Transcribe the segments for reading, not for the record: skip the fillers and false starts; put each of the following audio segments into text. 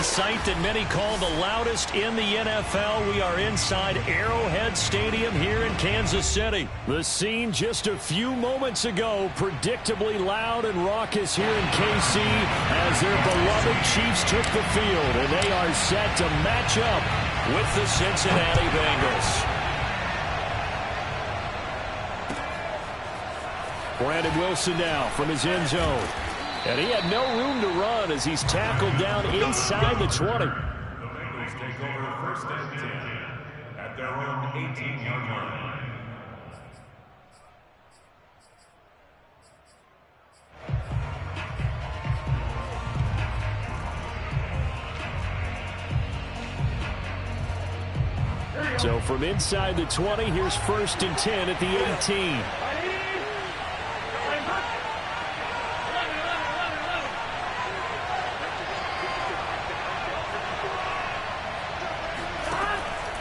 the sight that many call the loudest in the NFL. We are inside Arrowhead Stadium here in Kansas City. The scene just a few moments ago, predictably loud and raucous here in KC as their beloved Chiefs took the field, and they are set to match up with the Cincinnati Bengals. Brandon Wilson now from his end zone. And he had no room to run as he's tackled down inside the 20. The Bengals take over first and 10 at their own 18-yard line. So from inside the 20, here's first and 10 at the 18.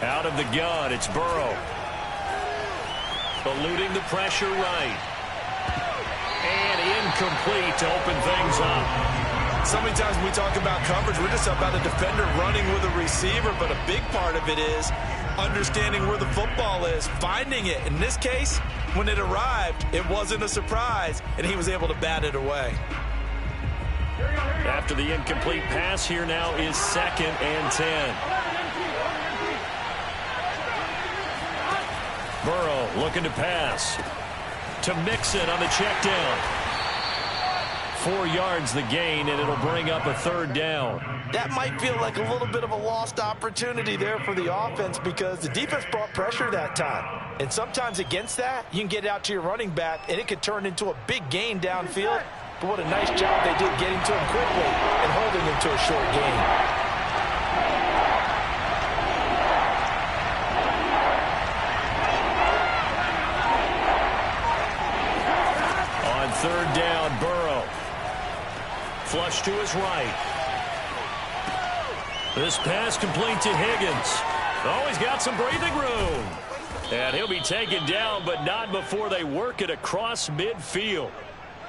Out of the gun, it's Burrow. Eluding the pressure right. And incomplete to open things up. So many times when we talk about coverage, we're just about a defender running with a receiver, but a big part of it is understanding where the football is, finding it. In this case, when it arrived, it wasn't a surprise, and he was able to bat it away. After the incomplete pass, here now is second and 10. Burrow looking to pass. To Mixon on the check down. 4 yards the gain, and it'll bring up a third down. That might feel like a little bit of a lost opportunity there for the offense because the defense brought pressure that time. And sometimes against that, you can get out to your running back, and it could turn into a big gain downfield. But what a nice job they did getting to him quickly and holding him to a short gain. Third down, Burrow. Flush to his right. This pass complete to Higgins. Oh, he's got some breathing room. And he'll be taken down, but not before they work it across midfield.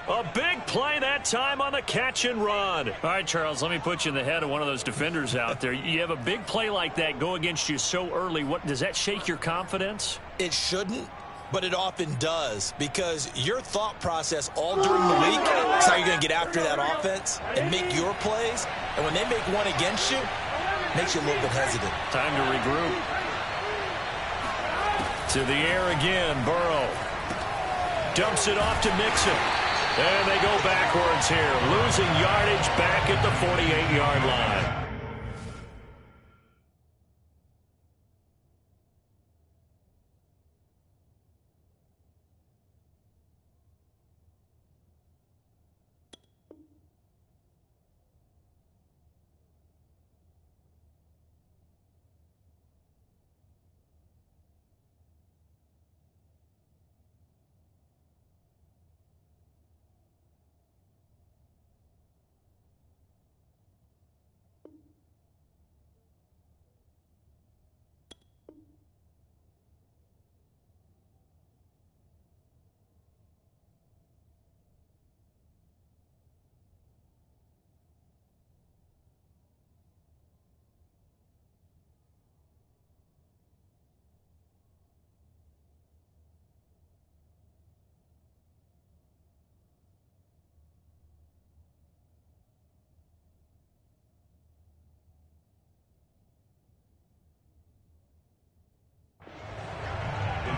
A big play that time on the catch and run. All right, Charles, let me put you in the head of one of those defenders out there. You have a big play like that go against you so early. What does that shake your confidence? It shouldn't. But it often does, because your thought process all during the week is how you're going to get after that offense and make your plays. And when they make one against you, it makes you a little bit hesitant. Time to regroup. To the air again, Burrow. Dumps it off to Mixon. And they go backwards here, losing yardage back at the 48-yard line.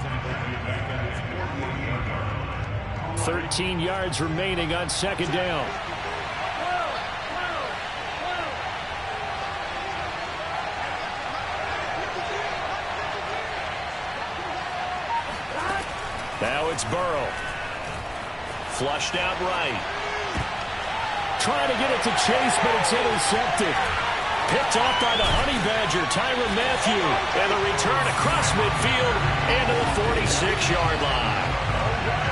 Now, 13 yards remaining on second down. Now it's Burrow. Flushed out right. Trying to get it to Chase, but it's intercepted. Picked off by the Honey Badger, Tyrann Mathieu. And the return across midfield and to the 46-yard line.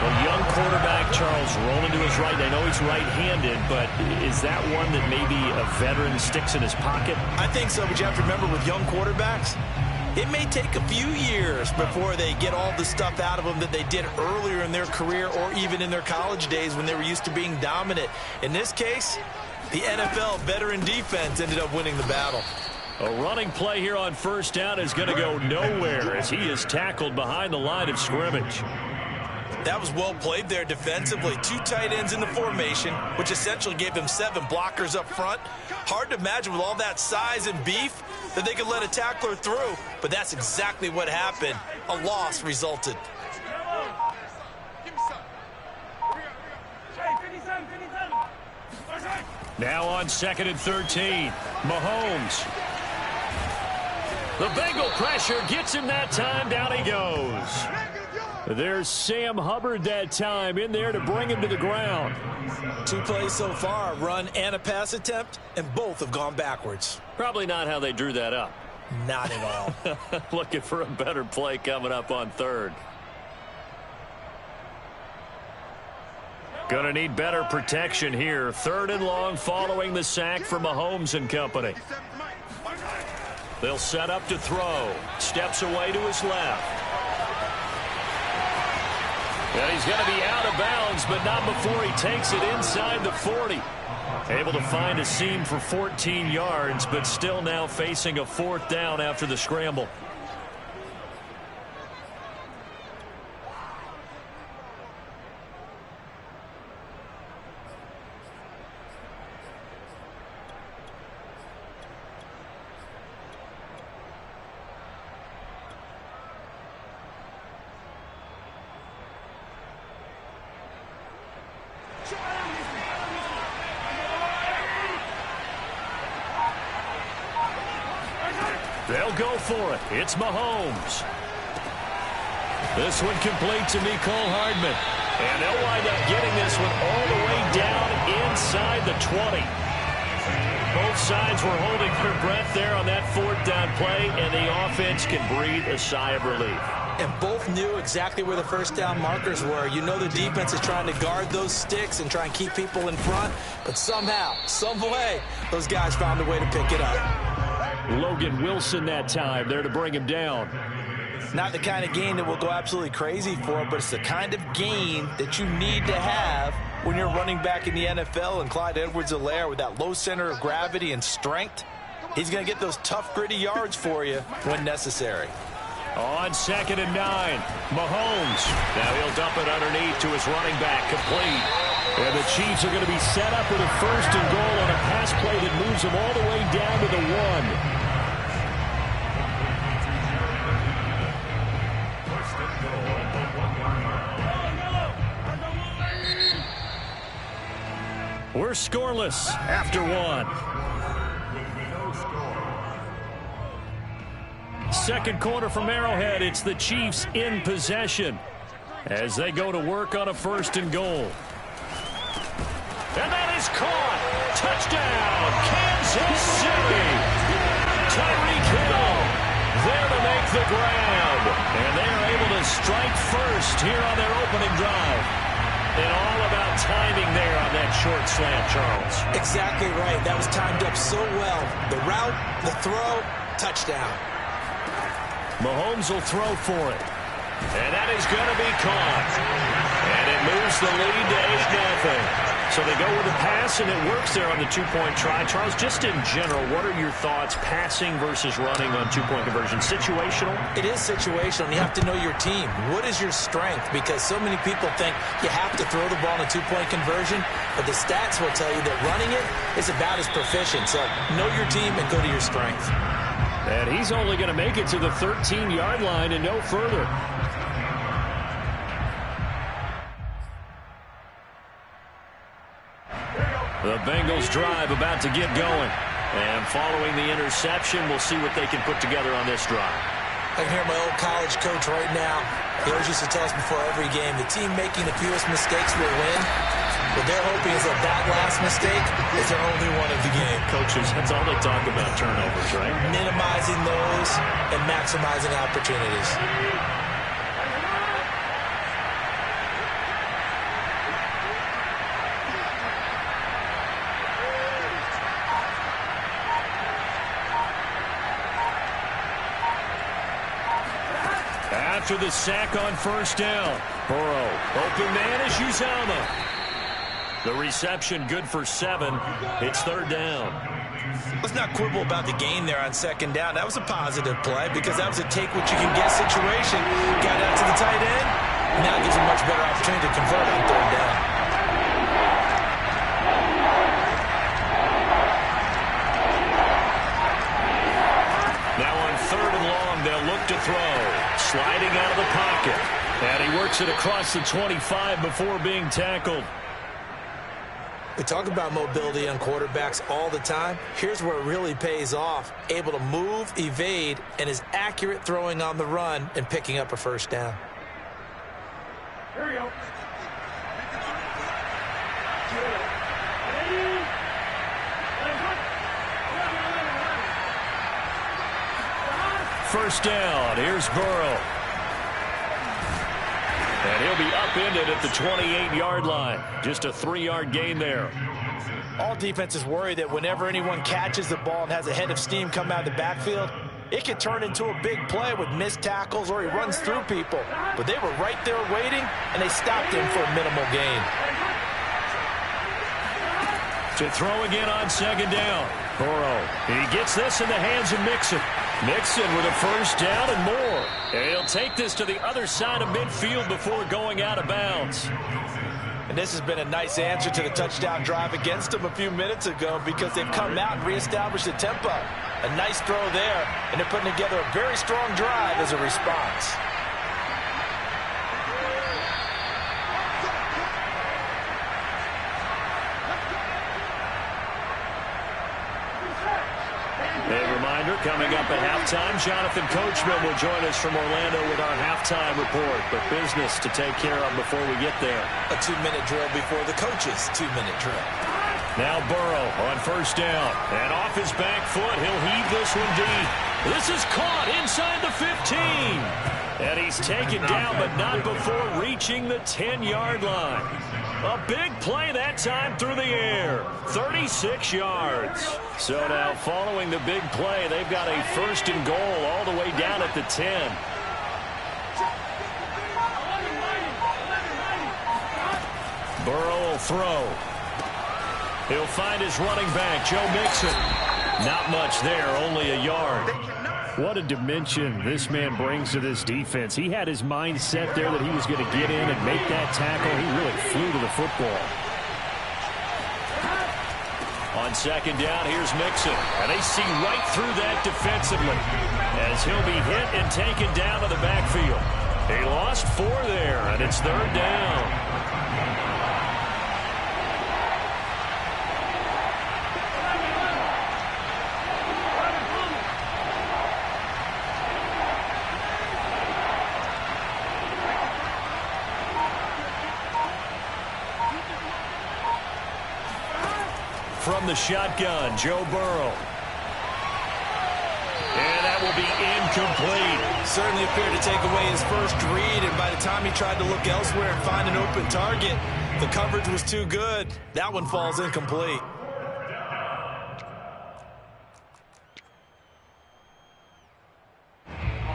A young quarterback, Charles, rolling to his right. I know he's right-handed, but is that one that maybe a veteran sticks in his pocket? I think so, but you have to remember with young quarterbacks, it may take a few years before they get all the stuff out of them that they did earlier in their career or even in their college days when they were used to being dominant. In this case, The NFL veteran defense ended up winning the battle. A running play here on first down is going to go nowhere as he is tackled behind the line of scrimmage. That was well played there defensively. 2 tight ends in the formation, which essentially gave them 7 blockers up front. Hard to imagine with all that size and beef that they could let a tackler through, but that's exactly what happened. A loss resulted. Now on 2nd and 13, Mahomes. The Bengal pressure gets him that time. Down he goes. There's Sam Hubbard that time in there to bring him to the ground. 2 plays so far, a run and a pass attempt, and both have gone backwards. Probably not how they drew that up. Not at all. Looking for a better play coming up on 3rd. Going to need better protection here. 3rd and long following the sack for Mahomes and company. They'll set up to throw. Steps away to his left. And he's going to be out of bounds, but not before he takes it inside the 40. Able to find a seam for 14 yards, but still now facing a 4th down after the scramble. They'll go for it. It's Mahomes. This one complete to Mecole Hardman. And they'll wind up getting this one all the way down inside the 20. Both sides were holding their breath there on that 4th down play, and the offense can breathe a sigh of relief. And both knew exactly where the first down markers were. You know the defense is trying to guard those sticks and try and keep people in front, but somehow, some way, those guys found a way to pick it up. Logan Wilson that time there to bring him down. Not the kind of gain that we'll go absolutely crazy for, but it's the kind of gain that you need to have when you're running back in the NFL. And Clyde Edwards-Helaire, with that low center of gravity and strength, he's going to get those tough, gritty yards for you when necessary. On 2nd and 9, Mahomes. Now he'll dump it underneath to his running back, complete. And the Chiefs are going to be set up with a 1st and goal on a pass play that moves them all the way down to the 1. We're scoreless after 1. 2nd quarter from Arrowhead. It's the Chiefs in possession as they go to work on a 1st and goal. And that is caught. Touchdown, Kansas City. Tyreek Hill there to make the grab. And they are able to strike first here on their opening drive. And all about timing there on that short slant, Charles. Exactly right. That was timed up so well. The route, the throw, touchdown. Mahomes will throw for it. And that is going to be caught. And it moves the lead to 8-0. So they go with a pass, and it works there on the 2-point try. Charles, just in general, what are your thoughts passing versus running on 2-point conversion? Situational? It is situational. You have to know your team. What is your strength? Because so many people think you have to throw the ball in a 2-point conversion, but the stats will tell you that running it is about as proficient. So know your team and go to your strength. And he's only going to make it to the 13-yard line and no further. The Bengals drive about to get going. And following the interception, we'll see what they can put together on this drive. I can hear my old college coach right now. He always used to tell us before every game, the team making the fewest mistakes will win. What they're hoping is that last mistake is their only one of the game. Coaches, that's all they talk about, turnovers, right? Minimizing those and maximizing opportunities. After the sack on 1st down, Burrow, open man is Uzomah. The reception good for 7. It's 3rd down. Let's not quibble about the gain there on 2nd down. That was a positive play because that was a take-what-you-can-get situation. Got out to the tight end. Now it gives a much better opportunity to convert on 3rd down. Now on 3rd and long, they'll look to throw. Sliding out of the pocket. And he works it across the 25 before being tackled. We talk about mobility on quarterbacks all the time. Here's where it really pays off. Able to move, evade, and is accurate throwing on the run and picking up a 1st down. Here we go. 1st down. Here's Burrow. And he'll be upended at the 28-yard line. Just a 3-yard gain there. All defenses worry that whenever anyone catches the ball and has a head of steam come out of the backfield, it can turn into a big play with missed tackles or he runs through people. But they were right there waiting, and they stopped him for a minimal gain. To throw again on 2nd down. Burrow. He gets this in the hands of Mixon. Mixon with a 1st down and more. And he'll take this to the other side of midfield before going out of bounds. And this has been a nice answer to the touchdown drive against them a few minutes ago because they've come out and reestablished the tempo. A nice throw there, and they're putting together a very strong drive as a response. A reminder, coming up at halftime, Jonathan Coachman will join us from Orlando with our halftime report. But business to take care of before we get there. A 2-minute drill before the coach's 2-minute drill. Now Burrow on 1st down. And off his back foot, he'll heave this one deep. This is caught inside the 15. And he's taken down, but not before reaching the 10-yard line. A big play that time through the air. 36 yards. So now following the big play, they've got a 1st and goal all the way down at the 10. Burrow will throw. He'll find his running back, Joe Mixon. Not much there, only a yard. What a dimension this man brings to this defense. He had his mind set there that he was going to get in and make that tackle. He really flew to the football. On 2nd down, here's Mixon. And they see right through that defensively as he'll be hit and taken down to the backfield. He lost 4 there, and it's 3rd down. From the shotgun, Joe Burrow. And that will be incomplete. Certainly appeared to take away his first read, and by the time he tried to look elsewhere and find an open target, the coverage was too good. That one falls incomplete.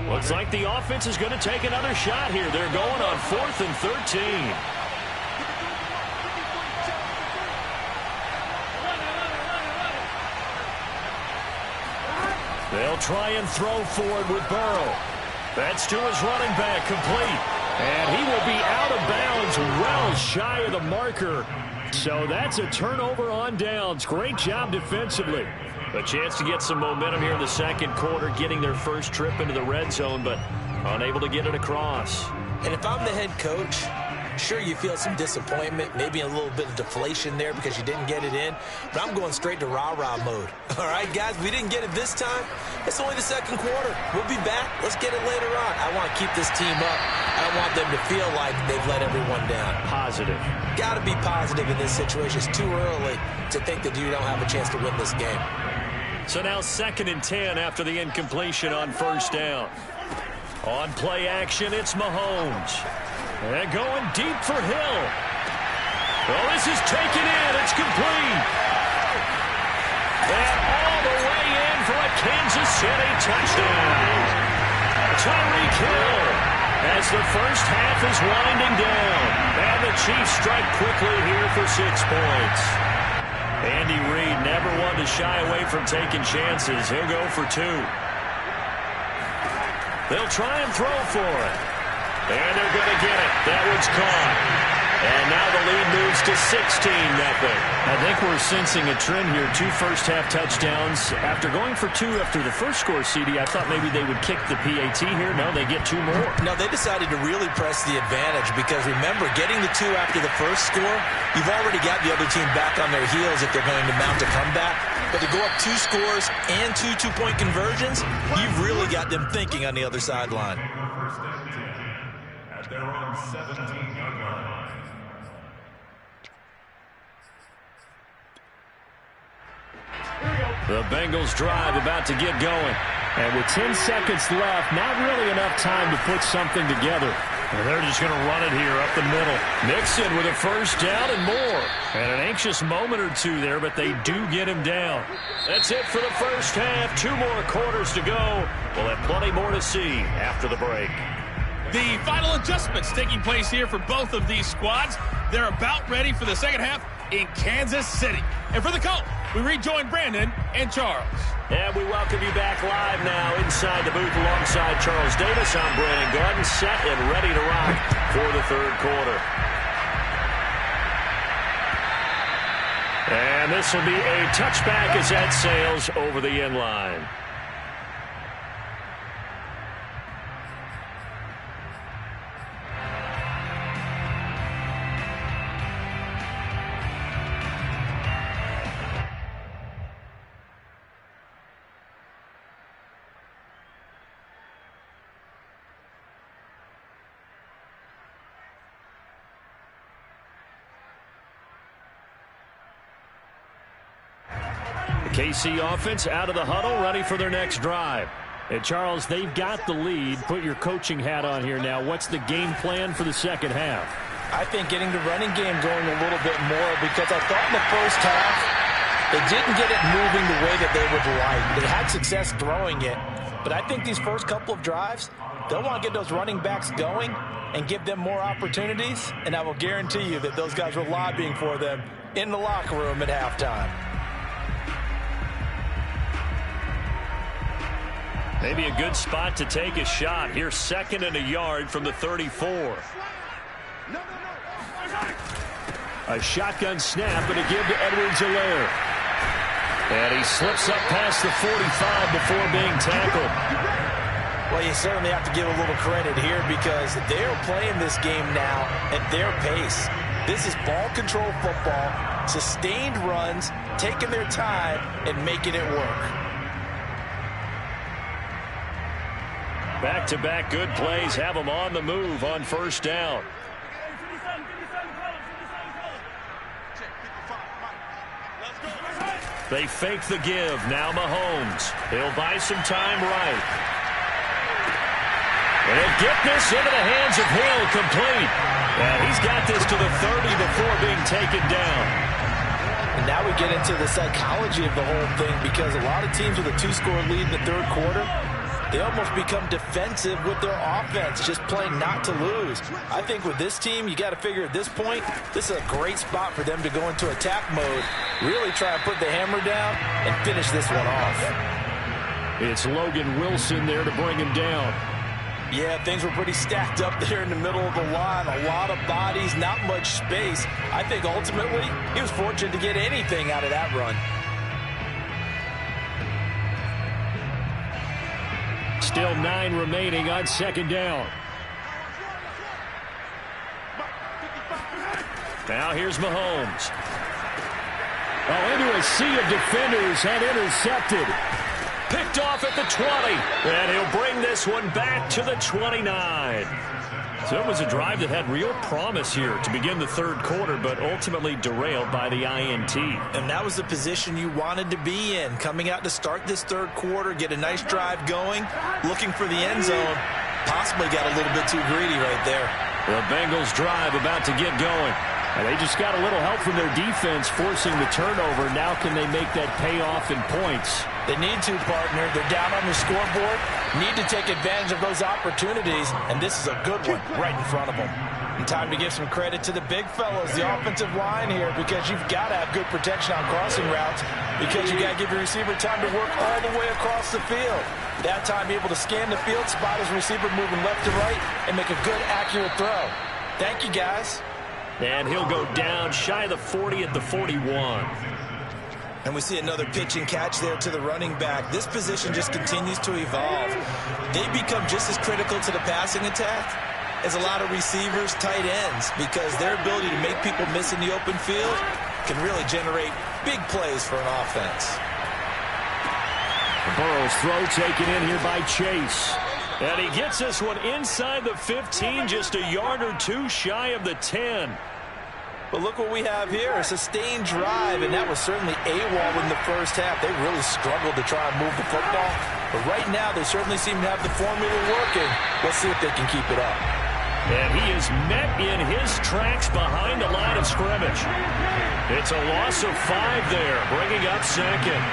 Looks like the offense is going to take another shot here. They're going on 4th and 13. They'll try and throw forward with Burrow. That's to his running back, complete. And he will be out of bounds, well shy of the marker. So that's a turnover on downs. Great job defensively. A chance to get some momentum here in the 2nd quarter, getting their first trip into the red zone, but unable to get it across. And if I'm the head coach, sure, you feel some disappointment, maybe a little bit of deflation there because you didn't get it in, but I'm going straight to rah-rah mode. All right, guys, we didn't get it this time. It's only the 2nd quarter. We'll be back. Let's get it later on. I want to keep this team up. I don't want them to feel like they've let everyone down. Positive. Got to be positive in this situation. It's too early to think that you don't have a chance to win this game. So now 2nd and 10 after the incompletion on 1st down. On play action, it's Mahomes. And going deep for Hill. Well, this is taken in. It's complete. And all the way in for a Kansas City touchdown. Tyreek Hill as the first half is winding down. And the Chiefs strike quickly here for 6 points. Andy Reid never wanted to shy away from taking chances. He'll go for 2. They'll try and throw for it. And they're going to get it. That one's caught. And now the lead moves to 16-0. I think we're sensing a trend here. 2 first-half touchdowns. After going for 2 after the first score, CD, I thought maybe they would kick the PAT here. No, they get 2 more. No, they decided to really press the advantage because, remember, getting the 2 after the first score, you've already got the other team back on their heels if they're going to mount a comeback. But to go up 2 scores and 2 two-point conversions, you've really got them thinking on the other sideline. First and 10 at their own 17-yard line. The Bengals drive about to get going. And with 10 seconds left, not really enough time to put something together. And they're just going to run it here up the middle. Mixon with a first down and more. And an anxious moment or 2 there, but they do get him down. That's it for the first half. 2 more quarters to go. We'll have plenty more to see after the break. The final adjustments taking place here for both of these squads. They're about ready for the second half in Kansas City. And for the call, we rejoin Brandon and Charles. And we welcome you back live now inside the booth alongside Charles Davis. I'm Brandon Garden, set and ready to rock for the third quarter. And this will be a touchback as that sails over the end line. KC offense out of the huddle, ready for their next drive. And Charles, they've got the lead. Put your coaching hat on here now. What's the game plan for the second half? I think getting the running game going a little bit more because I thought in the first half they didn't get it moving the way that they would like. They had success throwing it, but I think these first couple of drives, they'll want to get those running backs going and give them more opportunities, and I will guarantee you that those guys were lobbying for them in the locker room at halftime. Maybe a good spot to take a shot. Here, 2nd and a yard from the 34. A shotgun snap and a give to Edwards-Helaire. And he slips up past the 45 before being tackled. Well, you certainly have to give a little credit here because they're playing this game now at their pace. This is ball control football, sustained runs, taking their time and making it work. Back-to-back good plays have them on the move on first down. They fake the give. Now Mahomes. He'll buy some time right. And he'll get this into the hands of Hill, complete. And he's got this to the 30 before being taken down. And now we get into the psychology of the whole thing because a lot of teams with a 2-score lead in the third quarter, they almost become defensive with their offense, just playing not to lose. I think with this team, you got to figure at this point, this is a great spot for them to go into attack mode, really try and put the hammer down and finish this one off. It's Logan Wilson there to bring him down. Yeah, things were pretty stacked up there in the middle of the line. A lot of bodies, not much space. I think ultimately he was fortunate to get anything out of that run. Still 9 remaining on second down. Now here's Mahomes. Oh, into a sea of defenders and intercepted. Picked off at the 20. And he'll bring this one back to the 29. So it was a drive that had real promise here to begin the third quarter, but ultimately derailed by the INT. And that was the position you wanted to be in, coming out to start this third quarter, get a nice drive going, looking for the end zone. Possibly got a little bit too greedy right there. The Bengals drive about to get going. And they just got a little help from their defense forcing the turnover. Now can they make that pay off in points? They need to, partner. They're down on the scoreboard. Need to take advantage of those opportunities, and this is a good one right in front of them. And time to give some credit to the big fellows, the offensive line here, because you've got to have good protection on crossing routes, because you got to give your receiver time to work all the way across the field. That time, be able to scan the field, spot his receiver moving left to right, and make a good, accurate throw. Thank you, guys. And he'll go down shy of the 40 at the 41. And we see another pitch and catch there to the running back. This position just continues to evolve. They become just as critical to the passing attack as a lot of receivers, tight ends, because their ability to make people miss in the open field can really generate big plays for an offense. Burrow's throw taken in here by Chase. And he gets this one inside the 15, just a yard or two shy of the 10. But look what we have here, a sustained drive, and that was certainly AWOL in the first half. They really struggled to try and move the football. But right now, they certainly seem to have the formula working. Let's see if they can keep it up. And he is met in his tracks behind the line of scrimmage. It's a loss of 5 there, bringing up second.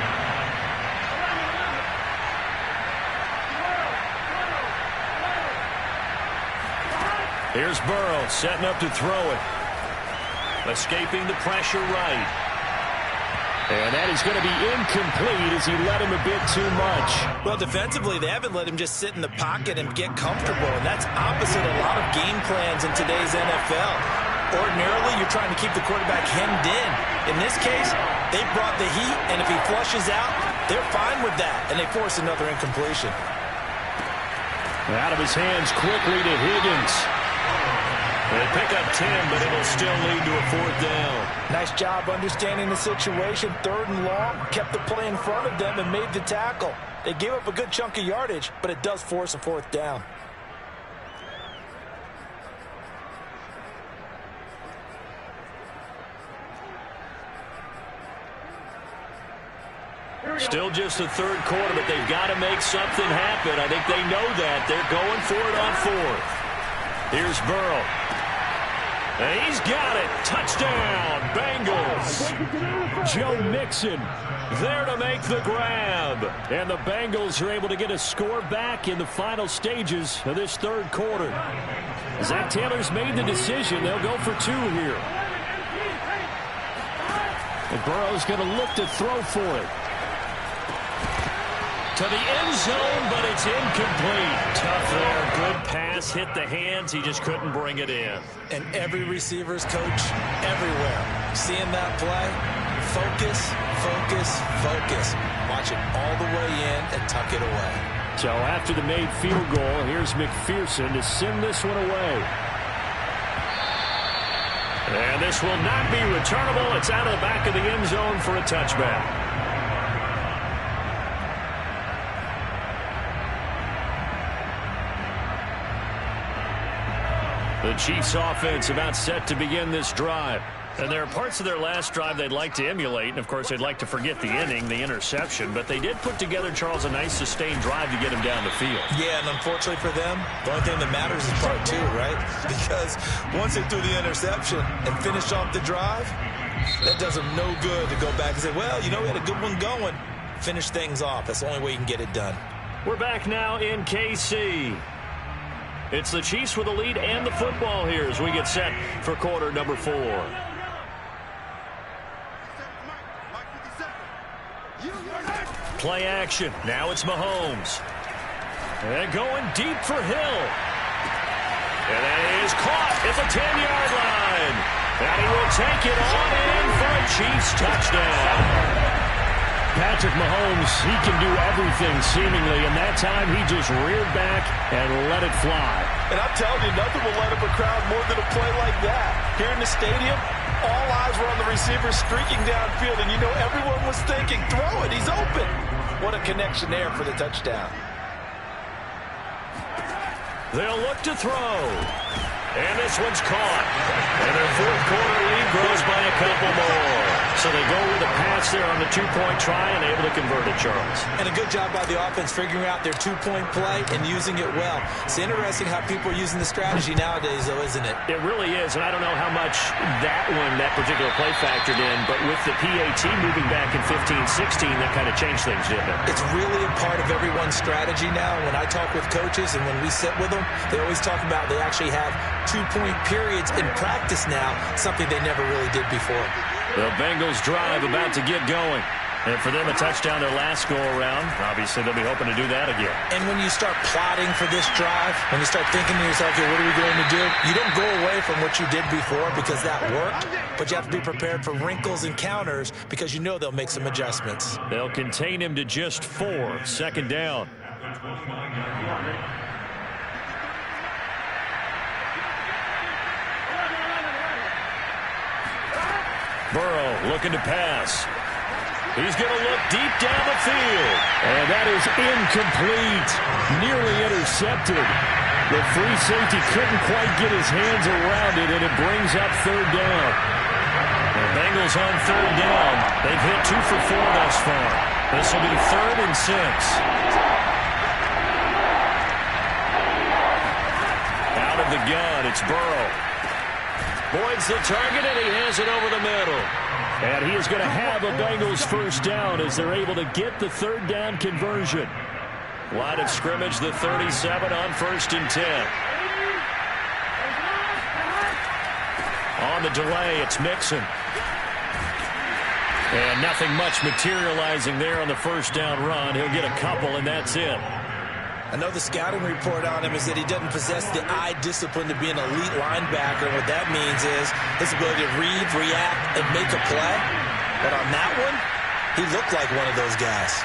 Here's Burrow setting up to throw it. Escaping the pressure right. And that is going to be incomplete as he let him a bit too much. Well, defensively, they haven't let him just sit in the pocket and get comfortable, and that's opposite a lot of game plans in today's NFL. Ordinarily, you're trying to keep the quarterback hemmed in. In this case, they brought the heat, and if he flushes out, they're fine with that, and they force another incompletion. Out of his hands quickly to Higgins. They pick up 10, but it'll still lead to a 4th down. Nice job understanding the situation. 3rd and long, kept the play in front of them and made the tackle. They gave up a good chunk of yardage, but it does force a 4th down. Still just the 3rd quarter, but they've got to make something happen. I think they know that. They're going for it on 4th. Here's Burrow. And he's got it. Touchdown, Bengals. Joe Mixon there to make the grab. And the Bengals are able to get a score back in the final stages of this 3rd quarter. Zach Taylor's made the decision. They'll go for 2 here. And Burrow's going to look to throw for it. To the end zone, but it's incomplete. Tough there. Good pass. Hit the hands. He just couldn't bring it in. And every receiver's coach everywhere. Seeing that play, focus, focus, focus. Watch it all the way in and tuck it away. So after the made field goal, here's McPherson to send this one away. And this will not be returnable. It's out of the back of the end zone for a touchback. The Chiefs offense about set to begin this drive. And there are parts of their last drive they'd like to emulate. And, of course, they'd like to forget the inning, the interception. But they did put together, Charles, a nice sustained drive to get him down the field. Yeah, and unfortunately for them, the only thing that matters is part 2, right? Because once they threw the interception and finished off the drive, that does them no good to go back and say, well, you know, we had a good one going. Finish things off. That's the only way you can get it done. We're back now in KC. It's the Chiefs with the lead and the football here as we get set for quarter number 4. Play action. Now it's Mahomes. And going deep for Hill. And that is caught at the 10-yard line. And he will take it on in for a Chiefs touchdown. Patrick Mahomes, he can do everything seemingly, and that time he just reared back and let it fly. And I'm telling you, nothing will light up a crowd more than a play like that. Here in the stadium, all eyes were on the receiver streaking downfield, and you know everyone was thinking, throw it, he's open. What a connection there for the touchdown. They'll look to throw. And this one's caught. And their 4th quarter lead grows by a couple more. So they go with a pass there on the two-point try and able to convert it, Charles. And a good job by the offense figuring out their two-point play and using it well. It's interesting how people are using the strategy nowadays, though, isn't it? It really is, and I don't know how much that particular play factored in, but with the PAT moving back in 15-16, that kind of changed things, didn't it? It's really a part of everyone's strategy now. When I talk with coaches and when we sit with them, they always talk about they actually have two-point periods in practice now, something they never really did before. The Bengals drive about to get going. And for them, a touchdown their last go-around. Obviously, they'll be hoping to do that again. And when you start plotting for this drive, when you start thinking to yourself, okay, what are we going to do? You don't go away from what you did before because that worked, but you have to be prepared for wrinkles and counters because you know they'll make some adjustments. They'll contain him to just 4. Second down. Burrow looking to pass. He's going to look deep down the field. And that is incomplete. Nearly intercepted. The free safety couldn't quite get his hands around it, and it brings up third down. The Bengals on third down. They've hit 2 for 4 thus far. This will be 3rd and 6. Out of the gun, it's Burrow. Boyd's the target, and he has it over the middle. And he is going to have a Bengals first down as they're able to get the third down conversion. Line of scrimmage, the 37 on 1st and 10. On the delay, it's Mixon. And nothing much materializing there on the first down run. He'll get a couple, and that's it. I know the scouting report on him is that he doesn't possess the eye discipline to be an elite linebacker. And what that means is his ability to read, react, and make a play. But on that one, he looked like one of those guys.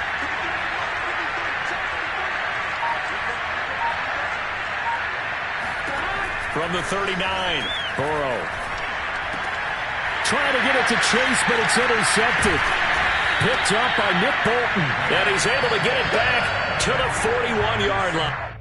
From the 39, Burrow. Trying to get it to Chase, but it's intercepted. Picked up by Nick Bolton. And he's able to get it back to the 41-yard line.